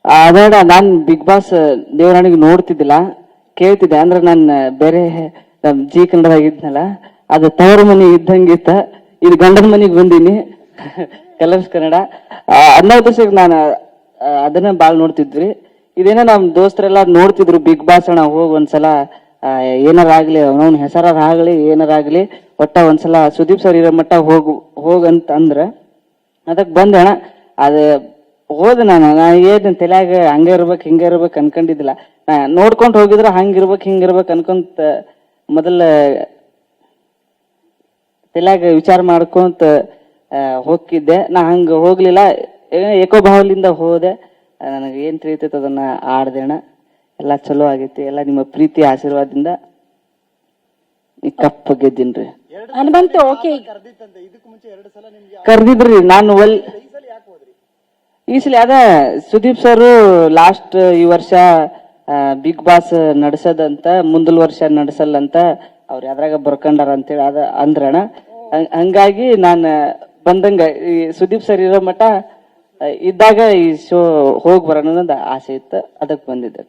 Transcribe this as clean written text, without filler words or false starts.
ಅದೇಡ ನಾನ್ big boss ದೇವರಾಣಿಗೆ ನೋಡ್ತಿದ್ದಿಲ್ಲ, ಕೇಳ್ತಿದ್ದೆ. ಅಂದ್ರೆ ನಾನು ಬೇರೆ ನಮ್ ಜಿ ಕನ್ನಡದಾಗ ಇದ್ನಲ್ಲ, ಅದು ತವರ ಮನೆ ಇದ್ದಂಗಿತ್ತ. ಇದು ಗಂಡನ ಮನೆಗೆ ಬಂದೀನಿ. ಕಲರ್ಸ್ ಕನ್ನಡ ಅನ್ನೋ ದಿವಸಕ್ಕೆ ನಾನು ಅದನ್ನ ಬಾಳ್ ನೋಡ್ತಿದ್ವಿ. ಇದೇನೋ ನಮ್ ದೋಸ್ತರೆಲ್ಲ ನೋಡ್ತಿದ್ರು ಬಿಗ್ ಬಾಸ್ ಅಣ್ಣ ಹೋಗ್ ಒಂದ್ಸಲ ಏನಾರ ಆಗ್ಲಿ, ಅವನವ್ನ ಹೆಸರಾರ ಆಗ್ಲಿ ಏನಾರ ಆಗ್ಲಿ, ಒಟ್ಟ ಒಂದ್ಸಲ ಸುದೀಪ್ ಸರ್ ಇರೋ ಮಟ್ಟ ಹೋಗಂತ ಅಂದ್ರ ಅದಕ್ ಬಂದೆ ಅಣ್ಣ. ಅದ ಹೋದ ನಾನು ಏನ್ ತಲ್ಯಾಗ ಹಂಗ ಇರ್ಬೇಕು ಹಿಂಗ ಇರ್ಬೇಕು ಅನ್ಕೊಂಡಿದ್ದಿಲ್ಲ. ನೋಡ್ಕೊಂಡ್ ಹೋಗಿದ್ರ ಹಂಗಿರ್ಬೇಕು ಹಿಂಗಿರ್ಬೇಕು ಅನ್ಕೊಂತ ಮೊದಲ ತಲ್ಯಾಗ ವಿಚಾರ ಮಾಡ್ಕೊಂತ ಹೋಗಿದ್ದೆ. ನಾ ಹಂಗ ಹೋಗ್ಲಿಲ್ಲ, ಏಕೋಭಾವಲಿಂದ ಹೋದೆ. ನನಗೆ ಏನ್ ತಿಳಿತೈತೆ ಅದನ್ನ ಆಡ್ದೆ ಅಣ್ಣ. ಎಲ್ಲ ಚಲೋ ಆಗೈತಿ. ಎಲ್ಲ ನಿಮ್ಮ ಪ್ರೀತಿ ಆಶೀರ್ವಾದದಿಂದ ಈ ಕಪ್ ಗೆದ್ದೀನ್ರಿ. ಅನ್ಬಂತು. ಓಕೆ, ಕರ್ದಿದ್ರಿ ನಾನು ಈ ಸಲ ಅದ ಸುದೀಪ್ ಸರ್ ಲಾಸ್ಟ್ ಈ ವರ್ಷ ಬಿಗ್ ಬಾಸ್ ನಡ್ಸದಂತ, ಮುಂದಲ ವರ್ಷ ನಡ್ಸಲ್ಲಂತ ಅವ್ರ ಯಾವ್ದ್ರಾಗ ಬರ್ಕೊಂಡಾರ ಅಂತೇಳಿ ಅದ ಅಂದ್ರಣ. ಹಂಗಾಗಿ ನಾನು ಬಂದಂಗ ಈ ಸುದೀಪ್ ಸರ್ ಇರೋ ಮಠ ಇದ್ದಾಗ ಈ ಶೋ ಹೋಗಿ ಬರೋಣ ಅನ್ನೋದು ಆಸೆ ಇತ್ತು, ಅದಕ್ಕೆ ಬಂದಿದ್ದೆ.